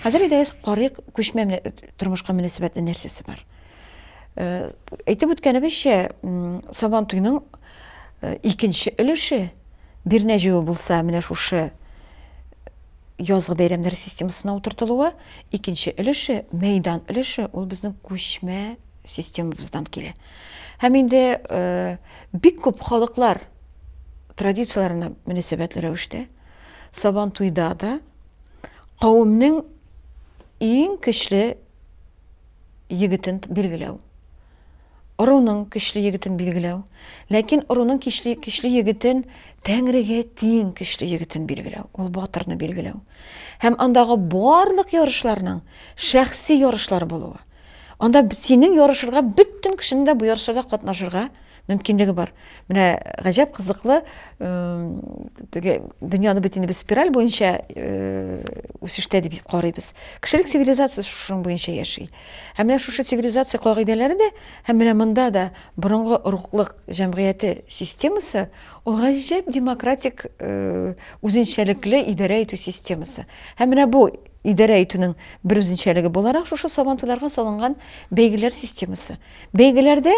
Хәзер иде карык күчмә тормышка мөнәсәбәтле нәрсәсе бар. Әйтеп үткәнебезчә, Сабантуйның икенче өлеше бер нәҗүе булса, менә шушы язгы бәйрәмнәр системасына утыртылуы, икенче өлеше, мәйдан өлеше, ул безнең күчмә системабыздан килә. Һәм инде бик күп халыклар традицияләренә мөнәсәбәтле рәвештә Сабантуйда да кавымның иң көчле егетен билгеләү. Оруның көчле егетен билгеләү. Ләкин оруның көчле егетен Тәңрегә тиң көчле егетен билгеләү. Ул батырны билгеләү. Һәм андагы барлык ярышларның шәхси ярышлар булуы. Анда синең ярышырга, бөтен кешенең дә бу ярышларда катнашырга мөмкинлеге бар. Менә гаҗәп кызыклы, дөньяны бит инде без спираль буенча үсештә дип карыйбыз. Кешелек цивилизациясе шуның буенча яши. Һәм менә шушы цивилизация кагыйдәләре дә, һәм менә монда да борынгы урыклык җәмгыяте системасы, ул гаҗәп демократик үзенчәлекле идарә итү системасы. Һәм менә бу идарә итүнең бер үзенчәлеге буларак шушы Сабантуйларга салынган бәйгеләр системасы. Бәйгеләрдә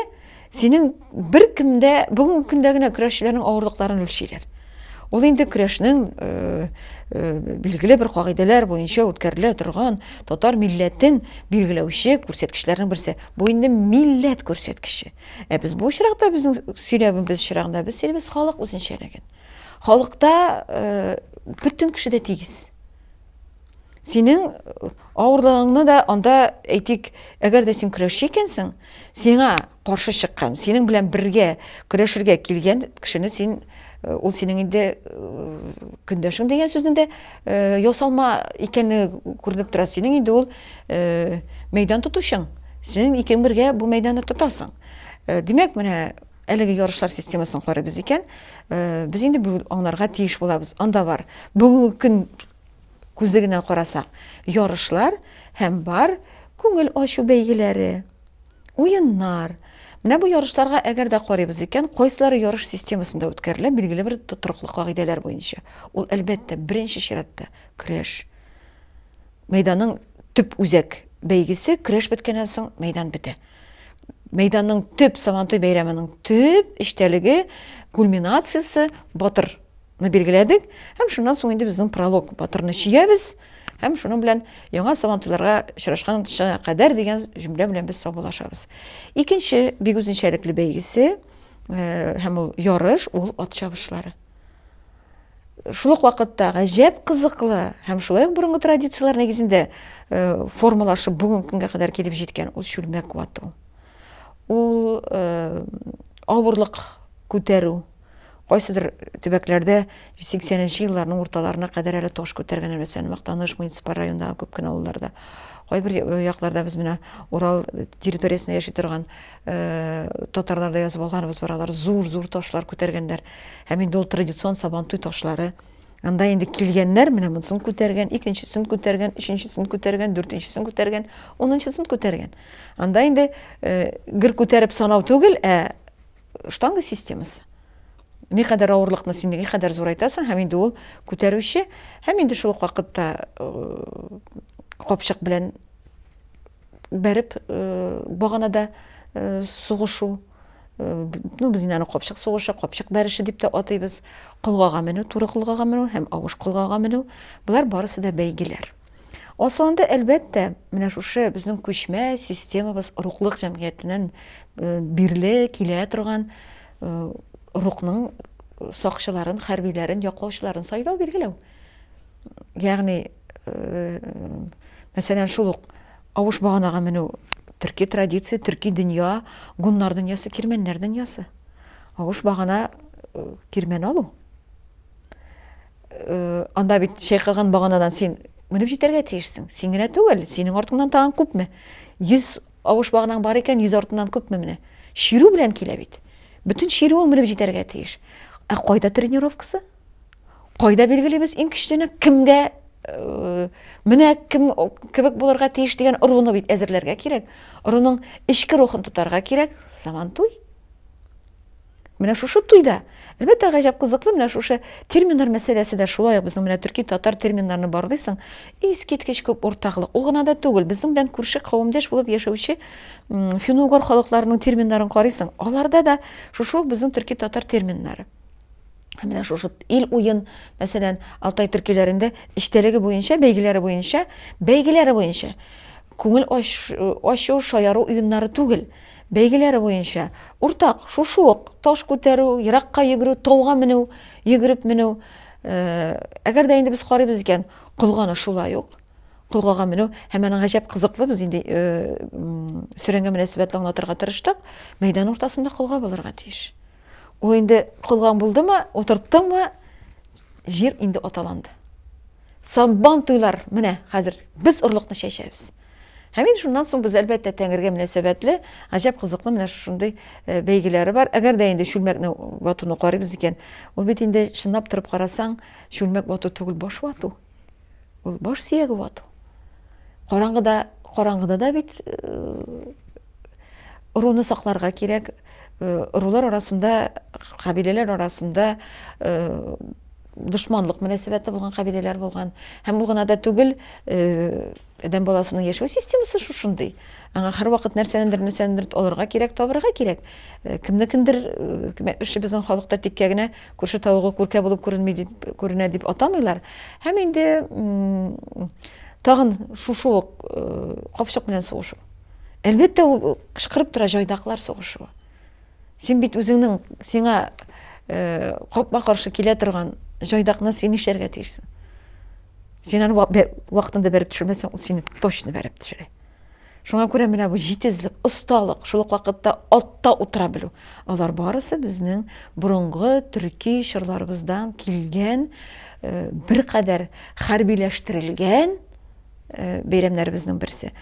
синең бер кемдә бүгенге көндә генә көрәшчеләрнең авырлыкларын үлчиләр. Ул инде көрәшнең билгеле бер кагыйдәләр буенча үткәрелә торган татар милләтен билгеләүче күрсәткечләрнең берсе. Бу инде милләт күрсәткече. Без бу чиракта безнең сөйләбебез чирагында без сөйләбез халык үзенчәлеген. Халыкта бөтен кеше дә тигез. Синең авырлыгыңны да анда әйтик, әгәр дә син көрәшче икәнсең, сиңа каршы чыккан, синең белән бергә көрәшергә килгән кешене син, ул синең инде көндәшең дигән сүзнең дә ясалма икәнлеге күренеп тора. Синең инде ул мәйдан тотучың. Син икән бергә бу мәйданны тотасың. Димәк, менә әлеге ярышлар системасын карыйбыз икән, без инде бу аңларга тиеш булабыз. Анда бар. Бүгенге көн күзлегеннән карасак, ярышлар һәм бар күңел ачу бәйгеләре, уеннар. Менә бу ярышларга әгәр дә карыйбыз икән, кайсылары ярыш системасында үткәрелә, билгеле бер тотрыклы кагыйдәләр буенча. Ул әлбәттә беренче чиратта көрәш. Мәйданның төп үзәк бәйгесе көрәш беткәннән соң мәйдан бетә. Мәйданның төп Сабантуй бәйрәменең төп эчтәлеге, кульминациясе батыр билгеләдек, һәм шуннан соң инде безнең пролог батырны чиябез, һәм шуның белән яңа Сабантуйларга очрашкан кадәр дигән җөмлә белән без саубуллашабыз. Икенче бик үзенчәлекле бәйгесе һәм ул ярыш, ул ат чабышлары. Шул ук вакытта гаҗәп кызыклы һәм шулай ук борынгы традицияләр нигезендә формалашып бүгенге көнгә кадәр килеп җиткән ул чүлмәк вату. Ул авырлык күтәрү. Кайсыдыр төбәкләрдә 80нче елларның урталарына кадәр әле таш күтәргән, мәсәлән, Мактаныш муниципаль районындагы күп кенә авылларда. Кайбер якларда без менә Урал территориясендә яши торган татарларда язып алганбыз бар, алар зур ташлар күтәргәннәр. Һәм инде ул традицион Сабантуй ташлары. Анда инде килгәннәр менә монысын күтәргән, икенчесен күтәргән, өченчесен күтәргән, дүртенчесен күтәргән, 10нчысын күтәргән. Анда инде гер күтәреп санау түгел, штанга системасы. Ни кадәр авырлыкны син ни кадәр зурайтасың, һәм инде ул күтәрүче, һәм инде шул вакытта капчык белән бәреп баганада сугышу. Без инде капчык сугышы, капчык бәреше дип тә атыйбыз. Кылгага менү, туры кылгага менү һәм авыш кылгага менү. Булар барысы да бәйгеләр. Аслында әлбәттә, менә шушы безнең күчмә системабыз рухлык җәмгыятеннән бирле килә торган рухның сакчыларын, хәрбиләрен, яклаучыларын сайлау билгеләү. Ягъни, мәсәлән, шул ук авыш баганага менү төрки традиция, төрки дөнья, гуннар дөньясы, кирмәннәр дөньясы. Авыш багана кирмән алу. Анда бит чайкалган баганадан син менеп җитәргә тиешсең. Син генә түгел, синең артыңнан тагын күпме? 100 авыш баганаң бар икән, 100 артыннан күпме менә? Ширу белән килә бит. Бүтән шируың менеп җитәргә тиеш. Кайда тренировкасы? Кайда билгелебез иң көчлене кемгә менә кем кебек булырга тиеш дигән оруны бит әзерләргә кирәк. Оруның эчке рухын тотарга кирәк. Сабантуй. Менә шушы туйда Әлбәттә, гаҗәп кызыклы менә шушы терминнар мәсьәләсе дә шулай ук безнең менә төрки татар терминнарны барлыйсың, искиткеч күп уртаклык. Ул гына да түгел, безнең белән күрше кавемдәш булып яшәүче фин-угыр халыкларының терминнарын карыйсың. Аларда да шушы безнең төрки татар терминнары. Менә шушы ил уен, мәсәлән, Алтай төркиләрендә иштәлеге буенча, бәйгеләре буенча күңел ачу, шаяру уеннары түгел. Бәйгеләре буенча уртак, шушы ук таш күтәрү, еракка йөгерү, тауга менү, йөгереп менү. Әгәр дә инде без карыйбыз икән, кылганы шулай ук. Кылгага менү һәм аның гаҗәп кызыклы, без инде сөрәнгә мөнәсәбәтле аңлатырга тырыштык. Мәйдан уртасында кылга булырга тиеш. Ул инде кылган булдымы, утырттыңмы, җир инде аталанды. Сабан туйлар, менә хәзер без орлыкны чәчәбез. Һәм инде шуннан соң без әлбәттә Тәңрегә мөнәсәбәтле гаҗәп кызыклы менә шундый бәйгеләре бар. Әгәр дә инде чүлмәкне ватуны карыйбыз икән, ул бит инде чынлап торып карасаң, чүлмәк вату түгел, баш вату. Ул баш сөяге вату. Караңгыда да бит руны сакларга кирәк. Рулар арасында, кабиләләр арасында дошманлык мөнәсәбәте булган кабиләләр булган. Һәм ул гына да түгел, адәм баласының яшәү системасы шушындый. Аңа һәр вакыт нәрсәнендер алырга кирәк, табырга кирәк. Кемнекендер, безнең халыкта тиккә генә күрше тавыгы күркә булып күренә дип атамыйлар. Һәм инде тагын шушы ук капчык белән сугышу. Әлбәттә, ул кычкырып тора җайдаклар сугышу. Син бит үзеңнең сиңа капма каршы килә торган җайдакны син нишләргә тиешсең. Син аны вакытында бәреп төшермәсәң, ул сине точно бәреп төшерә. Шуңа күрә менә бу җитезлек, осталык, шул ук вакытта атта утыра белү. Алар барысы безнең борынгы төрки чырларыбыздан килгән, беркадәр хәрбиләштерелгән бәйрәмнәребезнең берсе.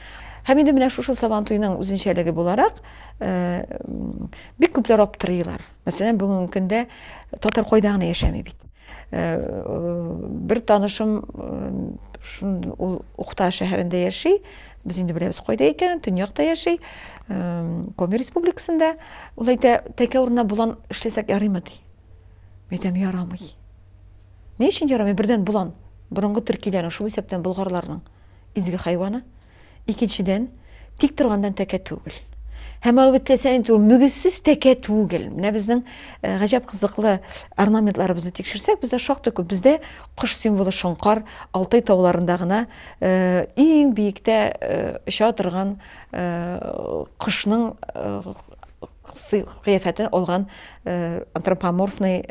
Һәм инде менә шушы Сабан туеның үзенчәлеге буларак, бик күпләр аптырыйлар. Мәсәлән, бүгенге көндә татар кайда гына яшәми бит. Бер танышым ул Ухта шәһәрендә яши. Без инде беләбез кайда икән, Төньякта яши. Коми республикасында. Ул әйтә, тәкә урынына булан эшләсәк ярыймы ди. Әйтәм, ярамый. Ни өчен ярамый? Бердән булан, борынгы төркиләрнең, шул исәптән болгарларның изге хайваны. Икенчедән, тик торгандан тәкә түгел. Һәм ул битләсәң, ул мөгезсез тәкә түгел. Менә безнең гаҗәп кызыклы орнаментларыбызны тикшерсәк, бездә шактый күп. Бездә кош символы Шоңкар, Алтай тауларында гына иң биектә оча торган кошның кыяфәтен алган антропоморфный,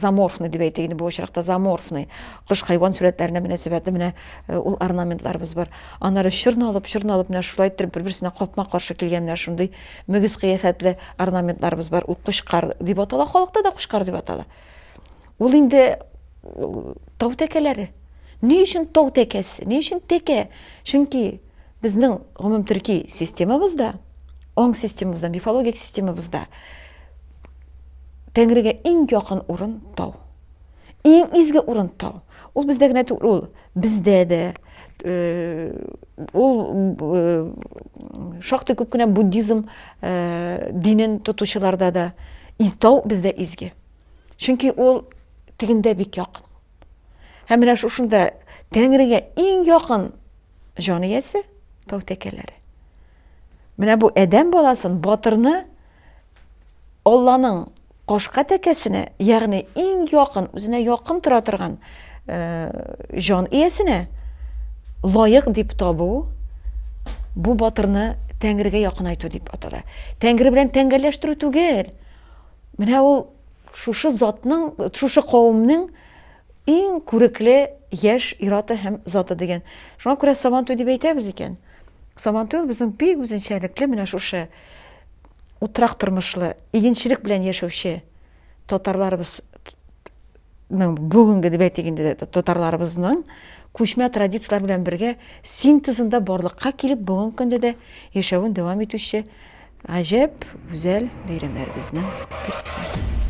заморфный дип әйтик, бу очракта заморфный кош хайван сурәтләренә мөнәсәбәтле менә ул орнаментларыбыз бар. Аннары чорналып, менә шулай итеп бер-берсенә капма каршы килгән менә шундый мөгез кыяфәтле орнаментларыбыз бар. Ул кушкар дип атала, халыкта да кушкар дип атала. Ул инде тау тәкәләре. Ни өчен тау тәкәсе? Ни өчен тәкә? Чөнки безнең гомум төрки системабызда, оң системабызда, мифологик системабызда Тәңрегә иң якын урын тау. Иң изге урын тау. Ул бездә генә түгел, ул бездә дә, ул шактый күп кенә буддизм динен тотучыларда да тау бездә изге. Чөнки ул тигендә бик якын. Һәм менә шушында Тәңрегә иң якын җан иясе тау тәкәләре. Менә бу адәм баласын, батырны Алланың кашка тәкәсенә, ягъни иң якын, үзенә якын тора торган җан иясенә лаек дип табу, бу батырны Тәңрегә якынайту дип атала. Тәңре белән тәңгәлләштерү түгел. Менә ул шушы затның, шушы кавымның иң күрекле яшь ираты һәм заты дигән. Шуңа күрә Сабан туе дип әйтәбез икән. Сабан туе безнең бик үзенчәлекле менә шушы утрак тормышлы, игенчелек белән яшәүче татарларыбызның бүгенге дип әйтик инде татарларыбызның күчмә традициялар белән бергә синтезында барлыкка килеп бүгенге көндә дә яшәвен дәвам итүче гаҗәп гүзәл бәйрәмнәребезнең берсе.